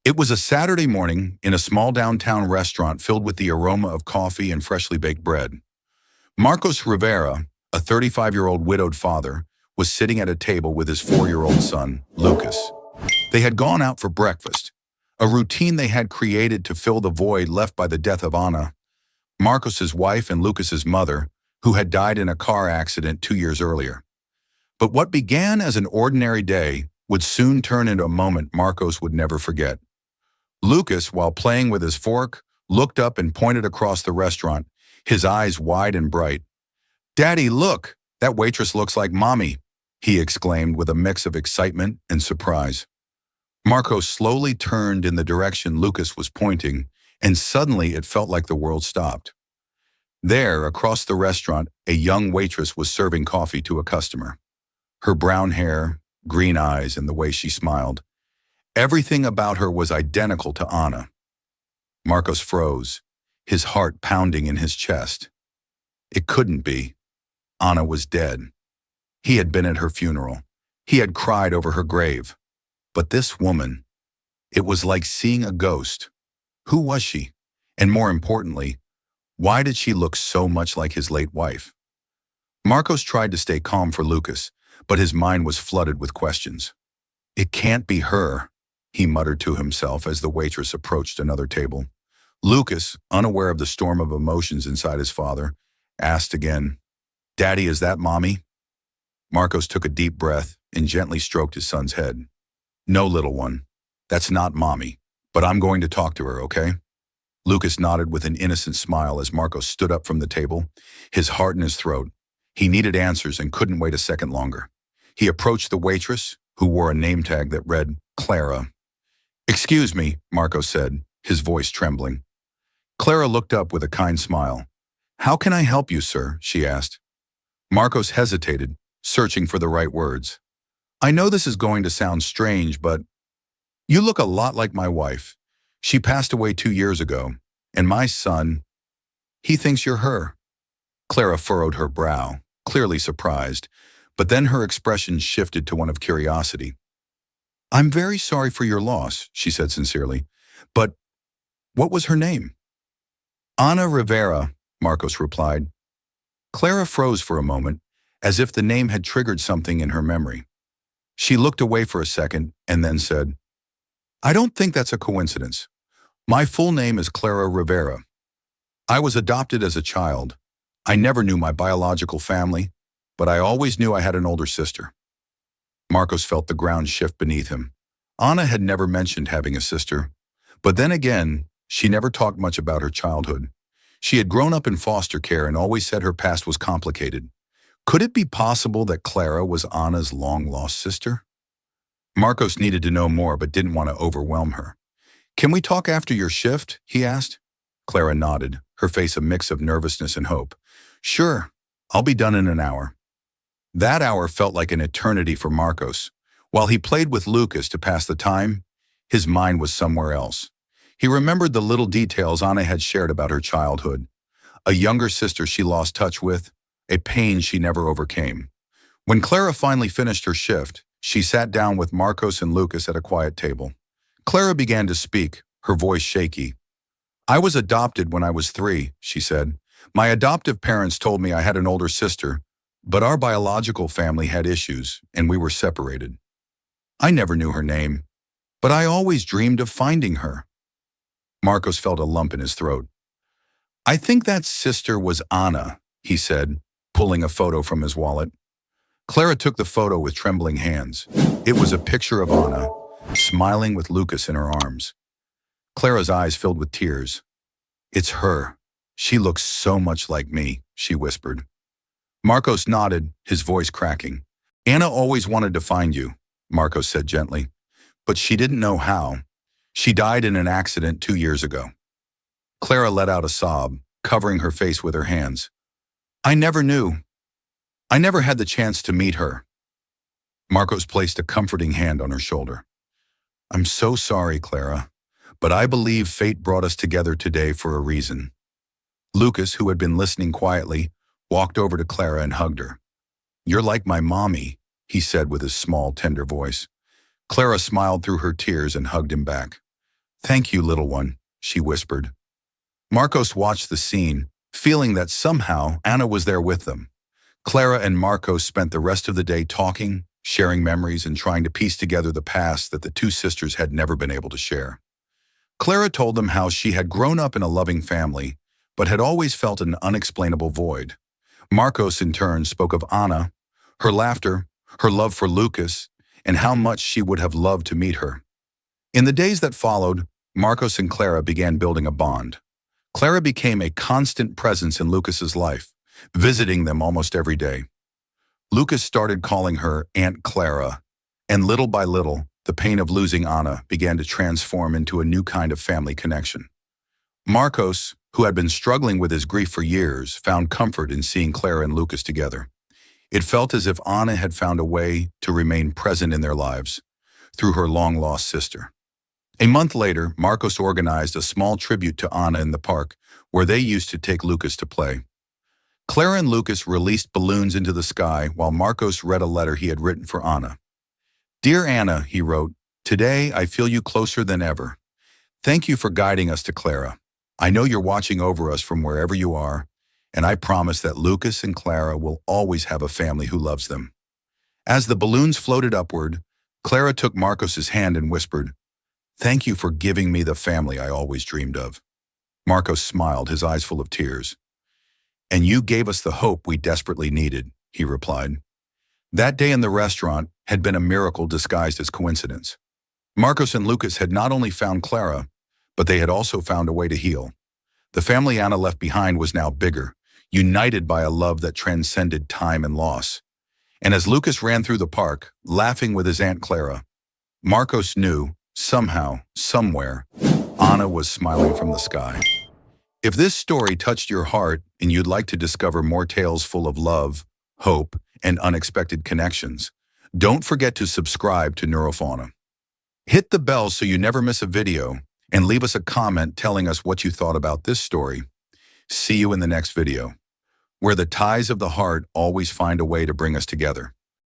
It was a Saturday morning in a small downtown restaurant filled with the aroma of coffee and freshly baked bread. Marcos Rivera, a 35-year-old widowed father, was sitting at a table with his 4-year-old son, Lucas. They had gone out for breakfast, a routine they had created to fill the void left by the death of Ana, Marcos's wife and Lucas's mother, who had died in a car accident 2 years earlier. But what began as an ordinary day would soon turn into a moment Marcos would never forget. Lucas, while playing with his fork, looked up and pointed across the restaurant, his eyes wide and bright. "Daddy, look! That waitress looks like Mommy," he exclaimed with a mix of excitement and surprise. Marcos slowly turned in the direction Lucas was pointing, and suddenly it felt like the world stopped. There, across the restaurant, a young waitress was serving coffee to a customer. Her brown hair, green eyes, and the way she smiled. Everything about her was identical to Ana. Marcos froze, his heart pounding in his chest. It couldn't be. Ana was dead. He had been at her funeral. He had cried over her grave. But this woman, it was like seeing a ghost. Who was she? And more importantly, why did she look so much like his late wife? Marcos tried to stay calm for Lucas, but his mind was flooded with questions. "It can't be her," he muttered to himself as the waitress approached another table. Lucas, unaware of the storm of emotions inside his father, asked again, "Daddy, is that Mommy?" Marcos took a deep breath and gently stroked his son's head. "No, little one, that's not Mommy, but I'm going to talk to her, okay?" Lucas nodded with an innocent smile as Marcos stood up from the table, his heart in his throat. He needed answers and couldn't wait a second longer. He approached the waitress, who wore a name tag that read Clara. "Excuse me," Marcos said, his voice trembling. Clara looked up with a kind smile. "How can I help you, sir?" she asked. Marcos hesitated, searching for the right words. "I know this is going to sound strange, but you look a lot like my wife. She passed away 2 years ago, and my son, he thinks you're her." Clara furrowed her brow, clearly surprised, but then her expression shifted to one of curiosity. "I'm very sorry for your loss," she said sincerely, "but what was her name?" "Ana Rivera," Marcos replied. Clara froze for a moment, as if the name had triggered something in her memory. She looked away for a second and then said, "I don't think that's a coincidence. My full name is Clara Rivera. I was adopted as a child. I never knew my biological family, but I always knew I had an older sister." Marcos felt the ground shift beneath him. Ana had never mentioned having a sister, but then again, she never talked much about her childhood. She had grown up in foster care and always said her past was complicated. Could it be possible that Clara was Ana's long-lost sister? Marcos needed to know more but didn't want to overwhelm her. "Can we talk after your shift?" he asked. Clara nodded, her face a mix of nervousness and hope. "Sure, I'll be done in an hour." That hour felt like an eternity for Marcos. While he played with Lucas to pass the time, his mind was somewhere else. He remembered the little details Ana had shared about her childhood. A younger sister she lost touch with, a pain she never overcame. When Clara finally finished her shift, she sat down with Marcos and Lucas at a quiet table. Clara began to speak, her voice shaky. "I was adopted when I was 3, she said. "My adoptive parents told me I had an older sister, but our biological family had issues, and we were separated. I never knew her name, but I always dreamed of finding her." Marcos felt a lump in his throat. "I think that sister was Ana," he said, pulling a photo from his wallet. Clara took the photo with trembling hands. It was a picture of Ana, smiling with Lucas in her arms. Clara's eyes filled with tears. "It's her. She looks so much like me," she whispered. Marcos nodded, his voice cracking. "Ana always wanted to find you," Marcos said gently, "but she didn't know how. She died in an accident 2 years ago." Clara let out a sob, covering her face with her hands. "I never knew. I never had the chance to meet her." Marcos placed a comforting hand on her shoulder. "I'm so sorry, Clara, but I believe fate brought us together today for a reason." Lucas, who had been listening quietly, walked over to Clara and hugged her. "You're like my mommy," he said with his small, tender voice. Clara smiled through her tears and hugged him back. "Thank you, little one," she whispered. Marcos watched the scene, feeling that somehow Anna was there with them. Clara and Marcos spent the rest of the day talking, sharing memories, and trying to piece together the past that the two sisters had never been able to share. Clara told them how she had grown up in a loving family, but had always felt an unexplainable void. Marcos, in turn, spoke of Anna, her laughter, her love for Lucas, and how much she would have loved to meet her. In the days that followed, Marcos and Clara began building a bond. Clara became a constant presence in Lucas's life, visiting them almost every day. Lucas started calling her Aunt Clara, and little by little, the pain of losing Anna began to transform into a new kind of family connection. Marcos, who had been struggling with his grief for years, found comfort in seeing Clara and Lucas together. It felt as if Anna had found a way to remain present in their lives through her long-lost sister. A month later, Marcos organized a small tribute to Anna in the park, where they used to take Lucas to play. Clara and Lucas released balloons into the sky while Marcos read a letter he had written for Anna. "Dear Anna," he wrote, "today I feel you closer than ever. Thank you for guiding us to Clara. I know you're watching over us from wherever you are, and I promise that Lucas and Clara will always have a family who loves them." As the balloons floated upward, Clara took Marcos's hand and whispered, "Thank you for giving me the family I always dreamed of." Marcos smiled, his eyes full of tears. "And you gave us the hope we desperately needed," he replied. That day in the restaurant had been a miracle disguised as coincidence. Marcos and Lucas had not only found Clara, but they had also found a way to heal. The family Anna left behind was now bigger, united by a love that transcended time and loss. And as Lucas ran through the park, laughing with his Aunt Clara, Marcos knew, somehow, somewhere, Anna was smiling from the sky. If this story touched your heart and you'd like to discover more tales full of love, hope, and unexpected connections, don't forget to subscribe to Neurofauna. Hit the bell so you never miss a video, and leave us a comment telling us what you thought about this story. See you in the next video, where the ties of the heart always find a way to bring us together.